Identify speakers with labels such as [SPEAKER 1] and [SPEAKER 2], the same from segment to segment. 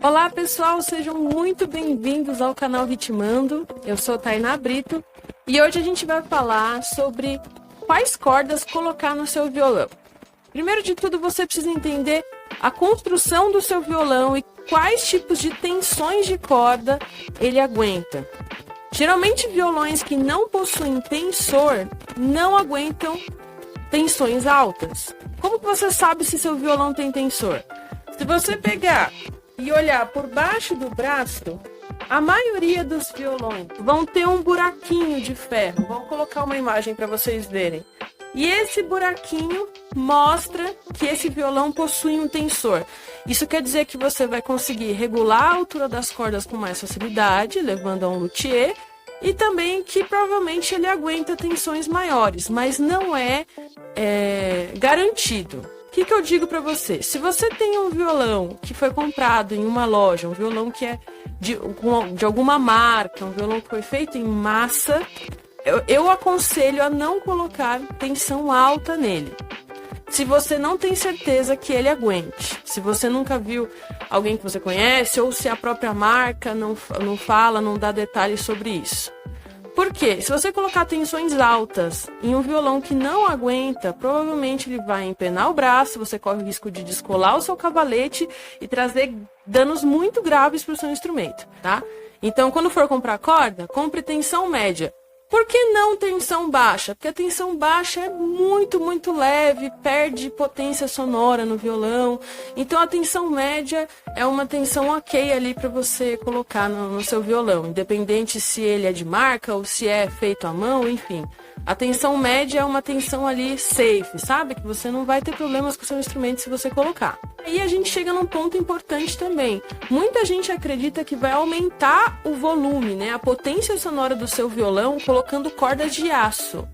[SPEAKER 1] Olá pessoal, sejam muito bem-vindos ao canal Ritmando. Eu sou Tainá Brito e hoje a gente vai falar sobre quais cordas colocar no seu violão. Primeiro de tudo, você precisa entender a construção do seu violão e quais tipos de tensões de corda ele aguenta. Geralmente violões que não possuem tensor não aguentam tensões altas. Como que você sabe se seu violão tem tensor? Se você pegar e olhar por baixo do braço, a maioria dos violões vão ter um buraquinho de ferro. Vou colocar uma imagem para vocês verem. E esse buraquinho mostra que esse violão possui um tensor. Isso quer dizer que você vai conseguir regular a altura das cordas com mais facilidade, levando a um luthier, e também que provavelmente ele aguenta tensões maiores, mas não é garantido. O que eu digo para você? Se você tem um violão que foi comprado em uma loja, um violão que é de alguma marca, um violão que foi feito em massa, eu aconselho a não colocar tensão alta nele. Se você não tem certeza que ele aguente, se você nunca viu alguém que você conhece, ou se a própria marca não fala, não dá detalhes sobre isso. Por quê? Se você colocar tensões altas em um violão que não aguenta, provavelmente ele vai empenar o braço, você corre o risco de descolar o seu cavalete e trazer danos muito graves para o seu instrumento, tá? Então, quando for comprar corda, compre tensão média. Por que não tensão baixa? Porque a tensão baixa é muito leve, perde potência sonora no violão. Então a tensão média é uma tensão ok ali para você colocar no seu violão, independente se ele é de marca ou se é feito à mão, enfim. A tensão média é uma tensão ali safe, sabe? Que você não vai ter problemas com o seu instrumento se você colocar. Aí a gente chega num ponto importante também. Muita gente acredita que vai aumentar o volume, né? A potência sonora do seu violão colocando cordas de aço.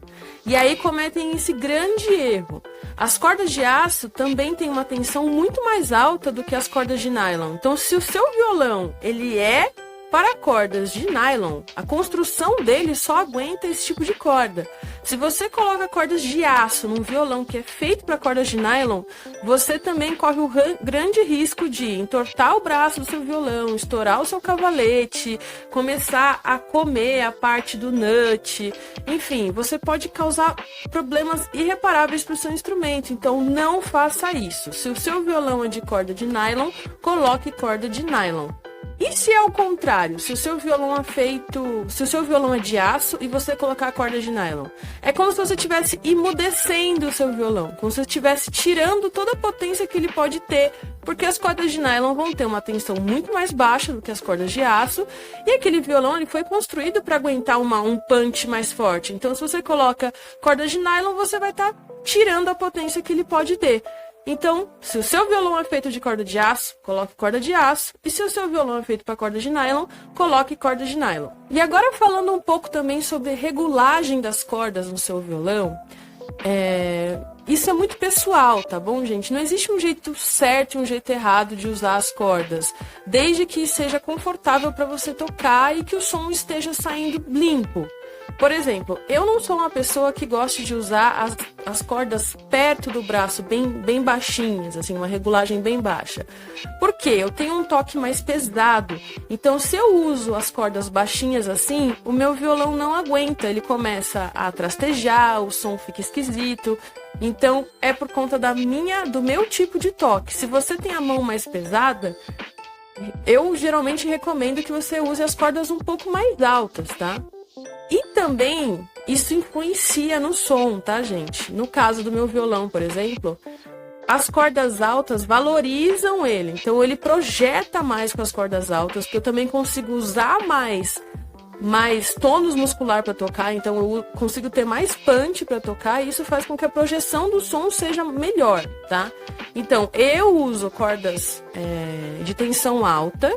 [SPEAKER 1] E aí cometem esse grande erro. As cordas de aço também têm uma tensão muito mais alta do que as cordas de nylon. Então, se o seu violão ele é para cordas de nylon, a construção dele só aguenta esse tipo de corda. Se você coloca cordas de aço num violão que é feito para cordas de nylon, você também corre o grande risco de entortar o braço do seu violão, estourar o seu cavalete, começar a comer a parte do nut. Enfim, você pode causar problemas irreparáveis para o seu instrumento. Então, não faça isso. Se o seu violão é de corda de nylon, coloque corda de nylon. E se é o contrário, se o seu violão é de aço e você colocar a corda de nylon? É como se você estivesse emudecendo o seu violão, como se você estivesse tirando toda a potência que ele pode ter, porque as cordas de nylon vão ter uma tensão muito mais baixa do que as cordas de aço, e aquele violão ele foi construído para aguentar um punch mais forte. Então, se você coloca cordas de nylon, você vai estar tirando a potência que ele pode ter. Então, se o seu violão é feito de corda de aço, coloque corda de aço. E se o seu violão é feito para corda de nylon, coloque corda de nylon. E agora falando um pouco também sobre regulagem das cordas no seu violão. Isso é muito pessoal, tá bom, gente? Não existe um jeito certo e um jeito errado de usar as cordas. Desde que seja confortável para você tocar e que o som esteja saindo limpo. Por exemplo, eu não sou uma pessoa que gosta de usar as cordas perto do braço, bem baixinhas, assim, uma regulagem bem baixa. Por quê? Eu tenho um toque mais pesado. Então, se eu uso as cordas baixinhas assim, o meu violão não aguenta. Ele começa a trastejar, o som fica esquisito. Então, é por conta do meu tipo de toque. Se você tem a mão mais pesada, eu geralmente recomendo que você use as cordas um pouco mais altas, tá? E também isso influencia no som, tá, gente? No caso do meu violão, por exemplo, as cordas altas valorizam ele. Então ele projeta mais com as cordas altas, porque eu também consigo usar mais tônus muscular para tocar, então eu consigo ter mais punch para tocar, e isso faz com que a projeção do som seja melhor, tá? Então eu uso cordas de tensão alta,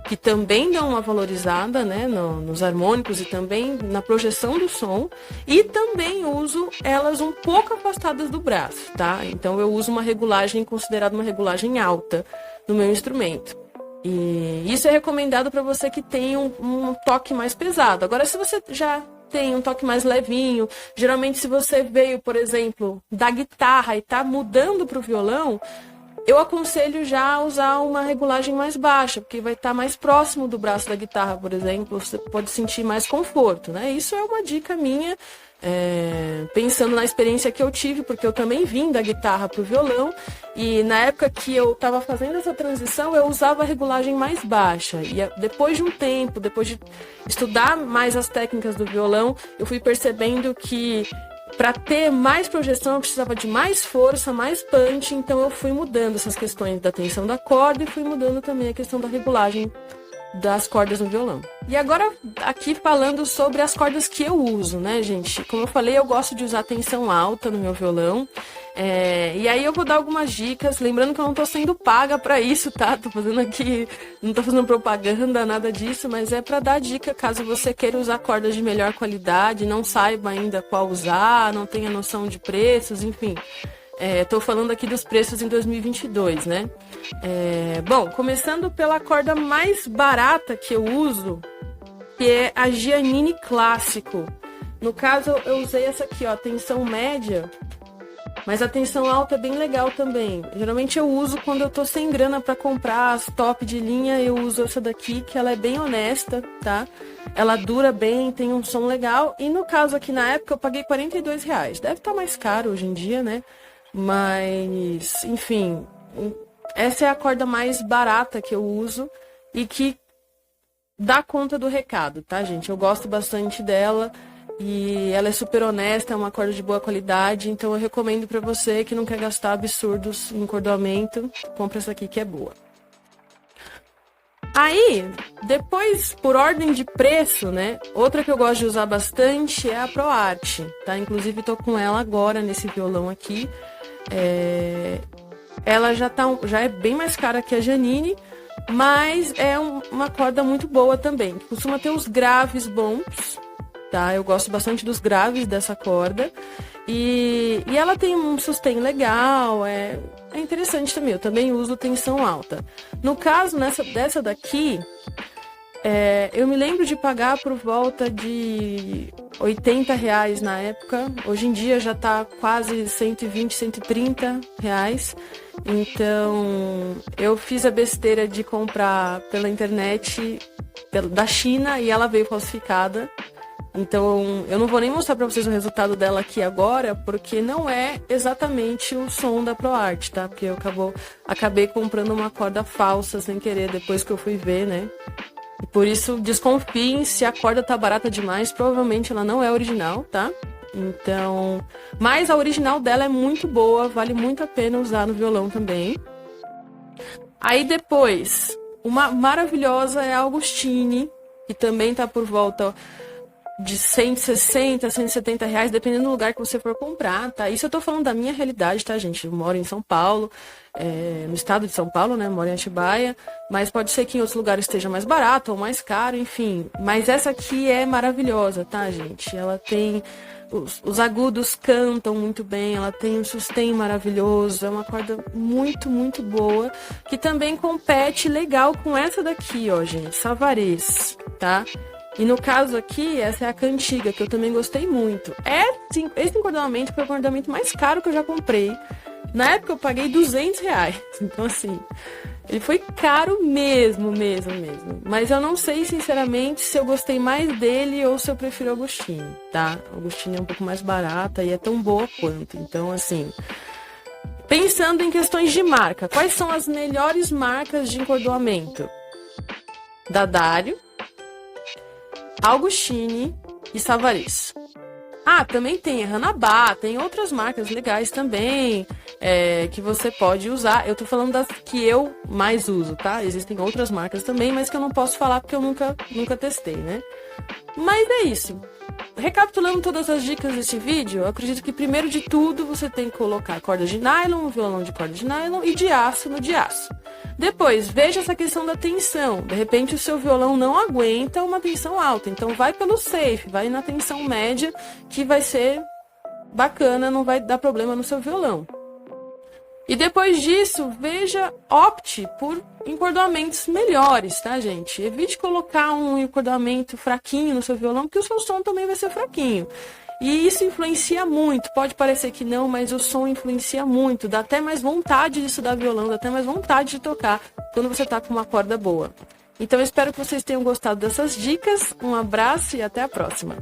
[SPEAKER 1] que também dão uma valorizada, né, nos harmônicos e também na projeção do som, e também uso elas um pouco afastadas do braço, tá? Então eu uso uma regulagem considerada uma regulagem alta no meu instrumento. E isso é recomendado para você que tem um toque mais pesado. Agora, se você já tem um toque mais levinho, geralmente se você veio, por exemplo, da guitarra e tá mudando para o violão, eu aconselho já a usar uma regulagem mais baixa, porque vai estar mais próximo do braço da guitarra, por exemplo, você pode sentir mais conforto, né? Isso é uma dica minha, pensando na experiência que eu tive, porque eu também vim da guitarra para o violão, e na época que eu estava fazendo essa transição, eu usava a regulagem mais baixa, e depois de um tempo, depois de estudar mais as técnicas do violão, eu fui percebendo que para ter mais projeção, eu precisava de mais força, mais punch, então eu fui mudando essas questões da tensão da corda e fui mudando também a questão da regulagem das cordas no violão. E agora, aqui falando sobre as cordas que eu uso, né, gente? Como eu falei, eu gosto de usar tensão alta no meu violão. E aí eu vou dar algumas dicas, lembrando que eu não tô sendo paga para isso, tá? Tô fazendo aqui, não tô fazendo propaganda, nada disso, mas é para dar dica caso você queira usar cordas de melhor qualidade, não saiba ainda qual usar, não tenha noção de preços, enfim. Tô falando aqui dos preços em 2022, né? Bom, começando pela corda mais barata que eu uso, que é a Giannini Clássico. No caso, eu usei essa aqui, ó, tensão média, mas a tensão alta é bem legal também. Geralmente eu uso quando eu tô sem grana para comprar as top de linha, eu uso essa daqui, que ela é bem honesta, tá? Ela dura bem, tem um som legal. E no caso aqui, na época, eu paguei R$42. Deve estar mais caro hoje em dia, né? Mas, enfim, essa é a corda mais barata que eu uso e que dá conta do recado, tá, gente? Eu gosto bastante dela e ela é super honesta, é uma corda de boa qualidade, então eu recomendo pra você que não quer gastar absurdos em encordoamento, compra essa aqui que é boa. Aí, depois, por ordem de preço, né, outra que eu gosto de usar bastante é a ProArt, tá? Inclusive tô com ela agora nesse violão aqui. Ela já é bem mais cara que a Giannini, mas é uma corda muito boa também. Costuma ter os graves bons, tá? Eu gosto bastante dos graves dessa corda. E ela tem um sustain legal, é interessante também. Eu também uso tensão alta. No caso, dessa daqui, eu me lembro de pagar por volta de R$80 na época. Hoje em dia já tá quase 120, R$130. Então, eu fiz a besteira de comprar pela internet da China e ela veio falsificada. Então, eu não vou nem mostrar pra vocês o resultado dela aqui agora, porque não é exatamente o som da ProArt, tá? Porque eu acabei comprando uma corda falsa sem querer, depois que eu fui ver, né? E por isso, desconfiem, se a corda tá barata demais, provavelmente ela não é original, tá? Então, mas a original dela é muito boa, vale muito a pena usar no violão também. Aí depois, uma maravilhosa é a Augustine, que também tá por volta de R$160, R$170, dependendo do lugar que você for comprar, tá? Isso eu tô falando da minha realidade, tá, gente? Eu moro em São Paulo, no estado de São Paulo, né? Moro em Atibaia, mas pode ser que em outros lugares esteja mais barato ou mais caro, enfim. Mas essa aqui é maravilhosa, tá, gente? Ela tem... Os agudos cantam muito bem, ela tem um sustain maravilhoso, é uma corda muito, muito boa, que também compete legal com essa daqui, ó, gente, Savarez, tá? E no caso aqui, essa é a cantiga, que eu também gostei muito. Esse encordoamento foi o encordoamento mais caro que eu já comprei. Na época eu paguei R$200. Então, assim, ele foi caro mesmo. Mas eu não sei, sinceramente, se eu gostei mais dele ou se eu prefiro o Augustine, tá? O Augustine é um pouco mais barata e é tão boa quanto. Então, assim, pensando em questões de marca, quais são as melhores marcas de encordoamento? Daddario, Augustine e Savarez. Também tem a Hanabá, tem outras marcas legais também, que você pode usar. Eu tô falando das que eu mais uso, tá? Existem outras marcas também, mas que eu não posso falar porque eu nunca testei, né? Mas é isso. Recapitulando todas as dicas desse vídeo, eu acredito que primeiro de tudo você tem que colocar corda de nylon, um violão de corda de nylon e de aço no de aço. Depois, veja essa questão da tensão. De repente o seu violão não aguenta uma tensão alta, então vai pelo safe, vai na tensão média, que vai ser bacana, não vai dar problema no seu violão. E depois disso, opte por encordoamentos melhores, tá, gente? Evite colocar um encordoamento fraquinho no seu violão, porque o seu som também vai ser fraquinho. E isso influencia muito, pode parecer que não, mas o som influencia muito, dá até mais vontade de estudar violão, dá até mais vontade de tocar quando você tá com uma corda boa. Então eu espero que vocês tenham gostado dessas dicas, um abraço e até a próxima!